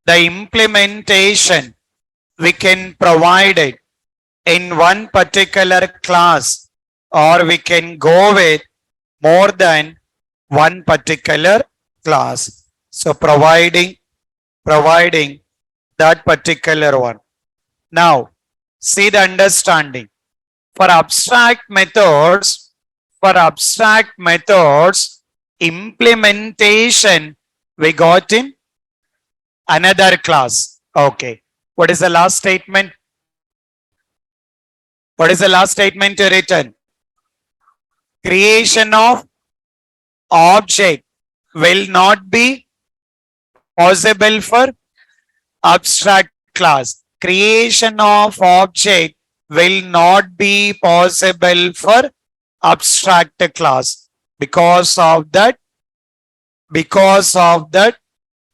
The implementation we can provide it in one particular class, or we can go with more than one particular class. So providing that particular one. Now, see the understanding. For abstract methods, implementation we got in another class. Okay. What is the last statement? What is the last statement written? Creation of object will not be possible for abstract class. Creation of object will not be possible for abstract class. Because of that,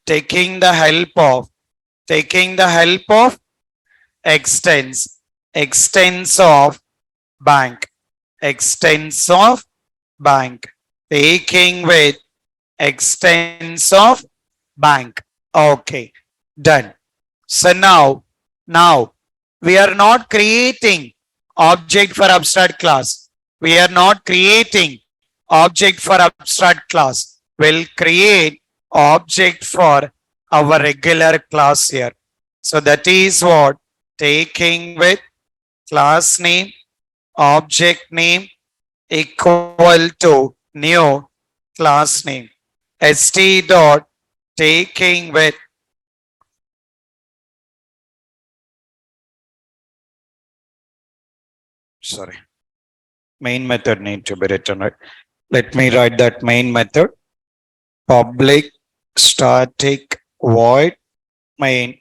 taking the help of extents of bank, taking with extents of bank. Okay, done. So now we are not creating object for abstract class. We are not creating object for abstract class. We'll create object for our regular class here. So that is what taking with class name, object name equal to new class name. st dot taking with main method need to be written, right? Let me write that main method. Public static void main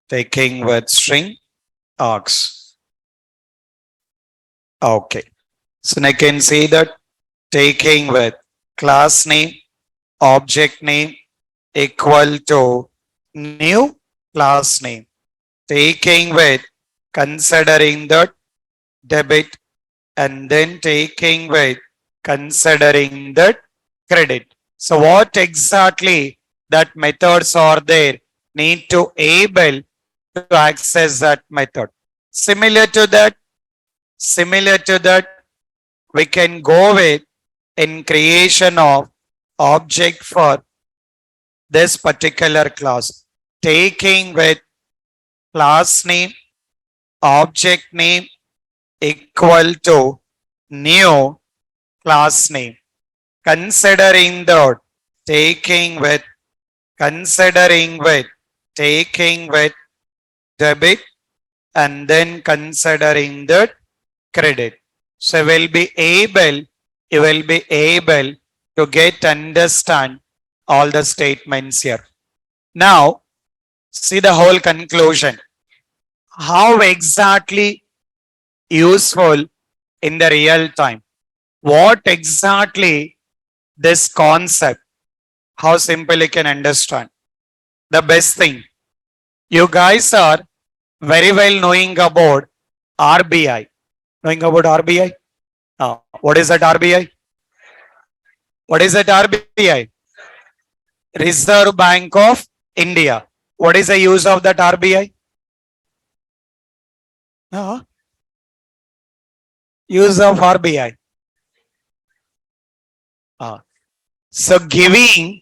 taking with string args. Okay. So I can see that taking with class name, object name equal to new class name. Taking with considering that debit, and then taking with considering that credit. So what exactly that methods are there need to able to access that method. Similar to that, we can go with in creation of object for this particular class, taking with class name, object name equal to new class name. Considering that, taking with debit, and then considering that credit. So you will be able to get understand all the statements here. Now, see the whole conclusion. How exactly useful in the real time? What exactly this concept? How simple you can understand? The best thing, you guys are very well knowing about RBI. Knowing about RBI? What is that RBI? What is that RBI? Reserve Bank of India. What is the use of that RBI? Use of RBI. So giving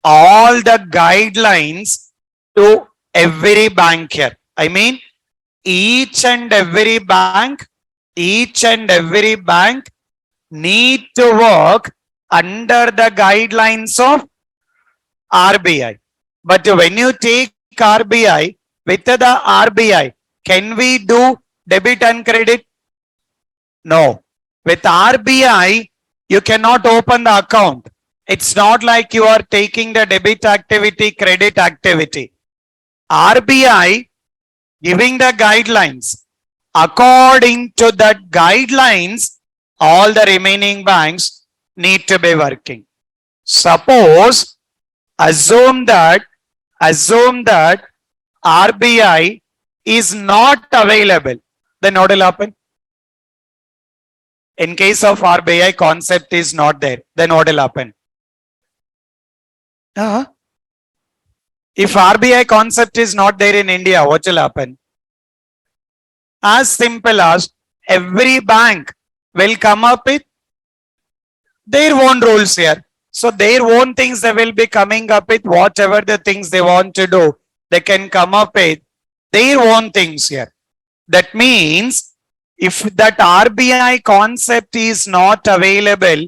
all the guidelines to every bank here. I mean, each and every bank need to work under the guidelines of RBI. But when you take RBI, with the RBI, can we do debit and credit? No. With RBI, you cannot open the account. It's not like you are taking the debit activity, credit activity. RBI giving the guidelines. According to that guidelines, all the remaining banks need to be working. Suppose, assume that RBI is not available. Then what will happen? In case of RBI, concept is not there. Then what will happen? If RBI concept is not there in India, what will happen? As simple as every bank will come up with their own rules here. So their own things they will be coming up with, whatever the things they want to do, they can come up with their own things here. That means if that RBI concept is not available,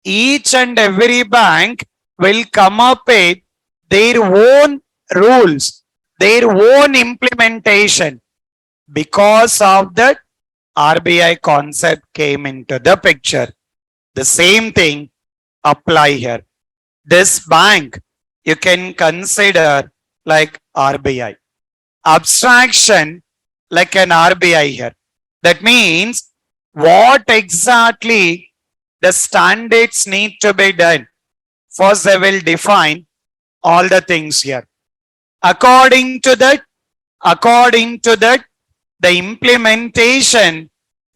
each and every bank will come up with their own rules, their own implementation. Because of that, RBI concept came into the picture. The same thing apply here. This bank you can consider like RBI. Abstraction like an RBI here. That means what exactly the standards need to be done. First, they will define all the things here. According to that, the implementation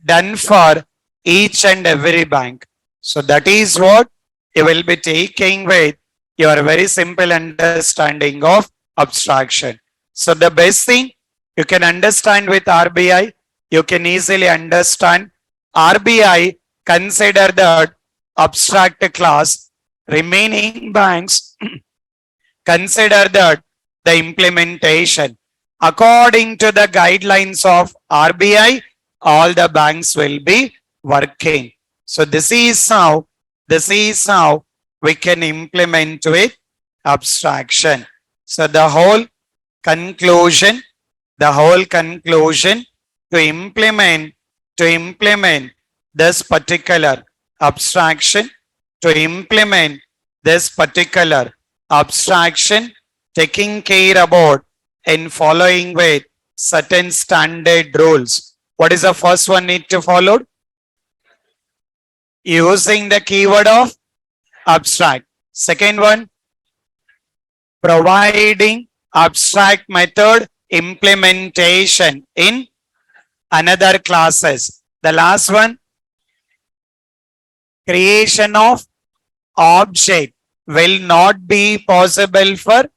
done for each and every bank. So that is what you will be taking with your very simple understanding of abstraction. So the best thing you can understand with RBI, you can easily understand RBI consider that abstract class, remaining banks consider that the implementation. According to the guidelines of RBI, all the banks will be working. So this is how we can implement with abstraction. So the whole conclusion to implement this particular abstraction, taking care about and following with certain standard rules. What is the first one need to follow? Using the keyword of abstract. Second one, providing abstract method implementation in another classes. The last one, creation of object will not be possible for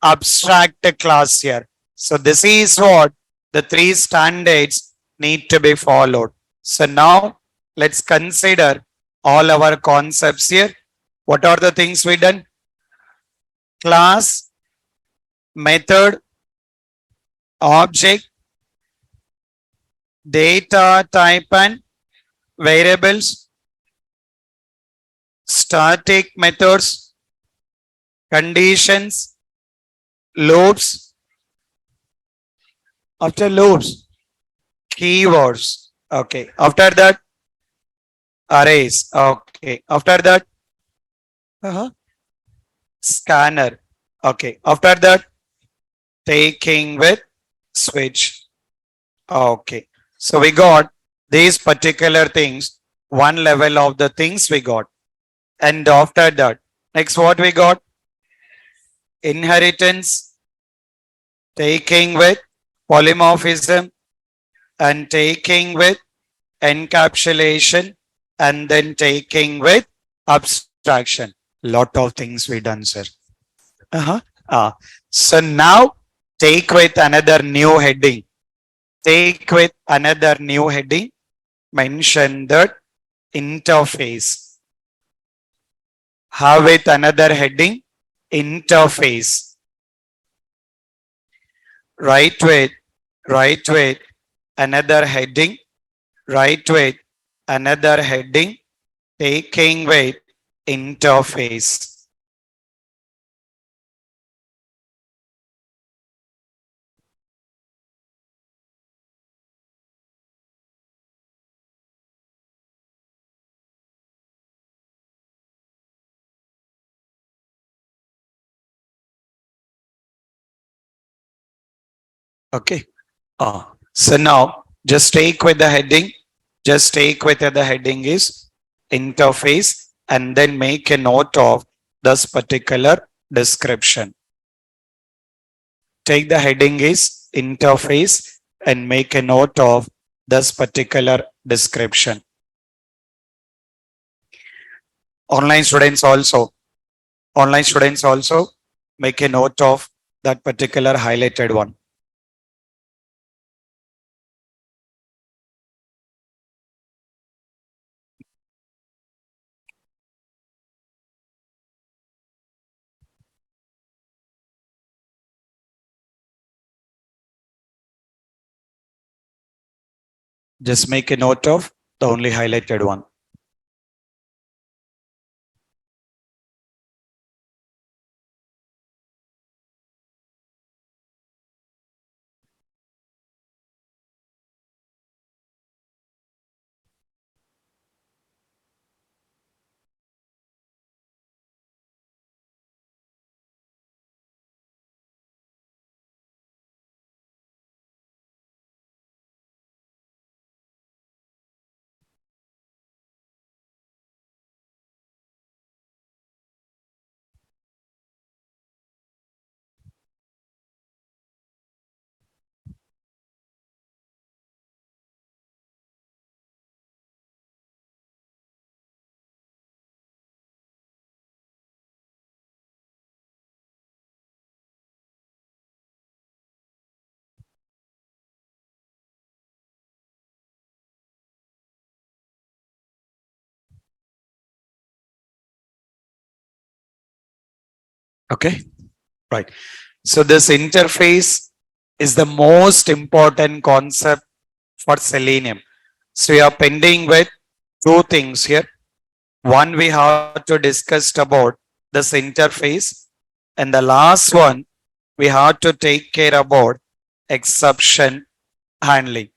abstract class here. So this is what the three standards need to be followed. So now let's consider all our concepts here. What are the things we done? Class, method, object, data type and variables, static methods, conditions, loops. After loops, keywords. Okay. After that, arrays. Okay. After that, scanner. Okay. After that, taking with switch. Okay. So we got these particular things, one level of the things we got. And after that, next what we got? Inheritance, taking with polymorphism, and taking with encapsulation, and then taking with abstraction. Lot of things we done, sir. So now take with another new heading. Mention that interface. Have with another heading, interface. Write with another heading. Taking with interface. Okay. So now just take with the heading. Just take with the heading is interface and then make a note of this particular description. Take the heading is interface and make a note of this particular description. Online students also, online students also make a note of that particular highlighted one. Just make a note of the only highlighted one. Okay, right. So this interface is the most important concept for Selenium. So we are pending with two things here. One, we have to discuss about this interface, and the last one, we have to take care about exception handling.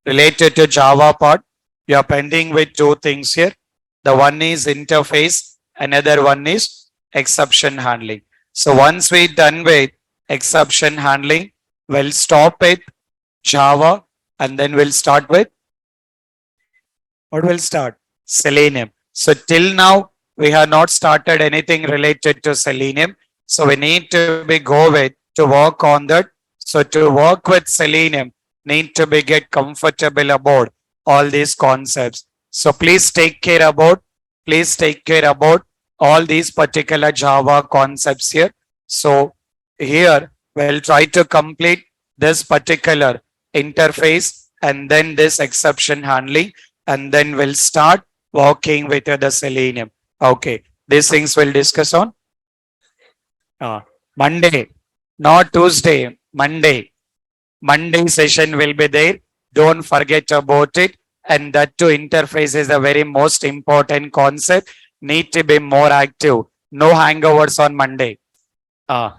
Related to Java part, we are pending with two things here. The one is interface, another one is exception handling. So once we're done with exception handling, we'll stop with Java and then we'll start with what will start? Selenium. So till now, we have not started anything related to Selenium. So we need to be go with to work on that. So to work with Selenium, need to be get comfortable about all these concepts. So please take care about all these particular Java concepts here. So here we'll try to complete this particular interface and then this exception handling and then we'll start working with the Selenium. Okay, these things we'll discuss on Monday, not Tuesday, Monday. Monday session will be there. Don't forget about it. And that too, interface is the very most important concept. Need to be more active. No hangovers on Monday. Uh,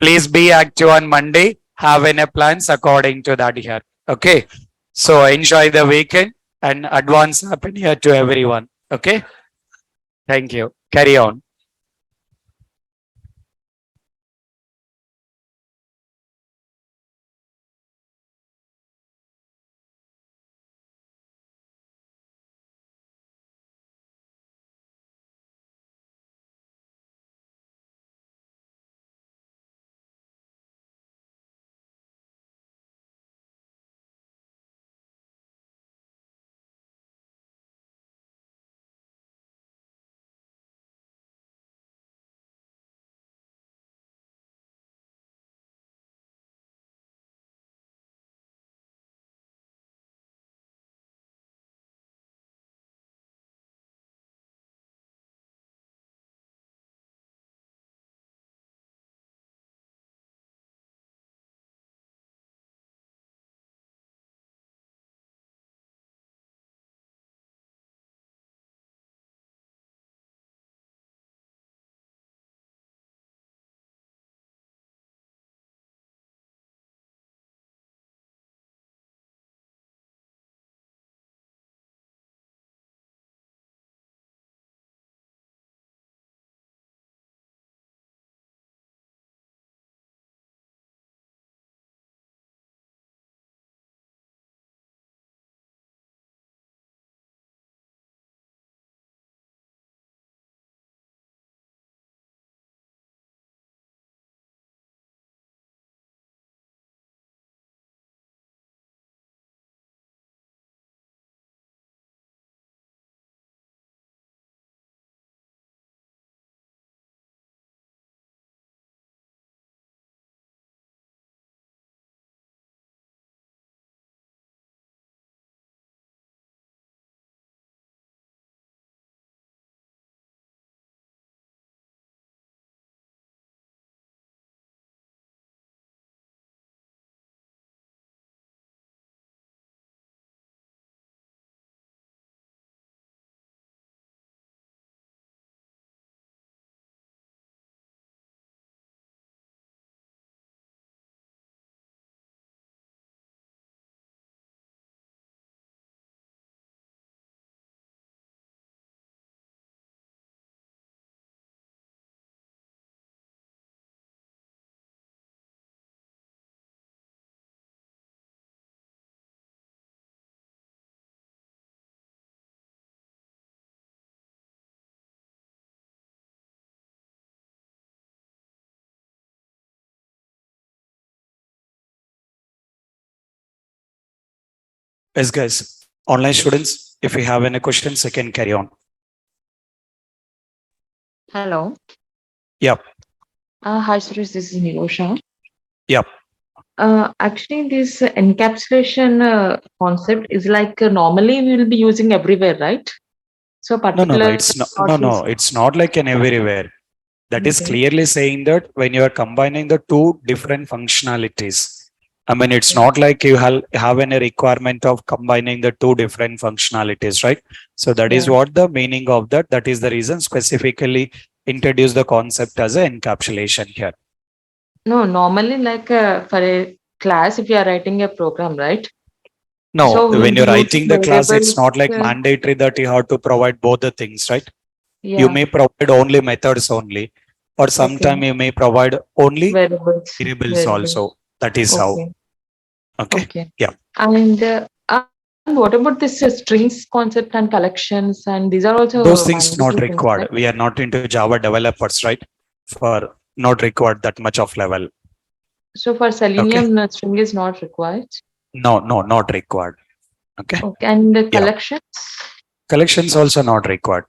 please be active on Monday. Have any plans according to that here. Okay. So enjoy the weekend and advance happy new year to everyone. Okay. Thank you. Carry on. Yes, guys. Online students, if you have any questions, you can carry on. Hello. Yep. Hi, Suresh. This is Nirosha. Yep. Actually, this encapsulation concept is like normally we will be using everywhere, right? So No. particular It's not. No. process. It's not like an everywhere. That is Okay. clearly saying that when you are combining the two different functionalities, I mean, it's Okay. not like you have any requirement of combining the two different functionalities, right? So that is Yeah. what the meaning of that. That is the reason specifically introduce the concept as an encapsulation here. No, normally like for a class, if you are writing a program, right? No, So we will when be you're using writing the class, it's variables. not like mandatory that you have to provide both the things, right? You Yeah. may provide only methods only, or Okay. sometime you may provide only Variables. variables Variables. also. That is how. Okay. Okay. Okay. Yeah. And what about this strings concept and collections? And these are Those also things not mandatory things, required. right? We are not into Java developers, right? For not required that much of level. So for Okay. Selenium, string is not required. No, not required. Okay. Okay. And the Yeah. collections? Collections also not required.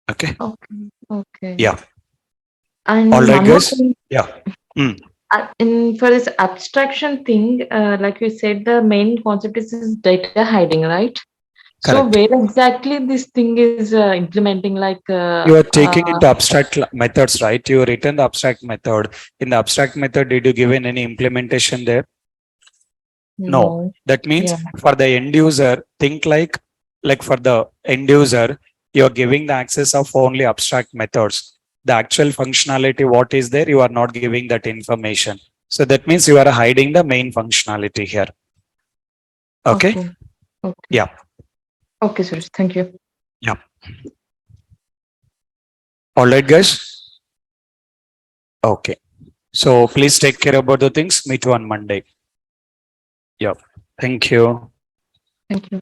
Okay. Okay. Okay. Yeah. And All right, one more guys. thing, Yeah. Mm. in for this abstraction thing, like you said, the main concept is data hiding, right? So Correct. where exactly this thing is implementing, like You are taking into abstract methods, right? You written the abstract method. In the abstract method, did you given any implementation there? No. no, That means yeah, for the end user, think like for the end user, you're giving the access of only abstract methods. The actual functionality, what is there, you are not giving that information. So that means you are hiding the main functionality here. Okay. okay, okay, Yeah. okay, Suresh, thank you. Yeah. All right, guys. Okay. So please take care about the things. Meet you on Monday. Yeah. Thank you. Thank you.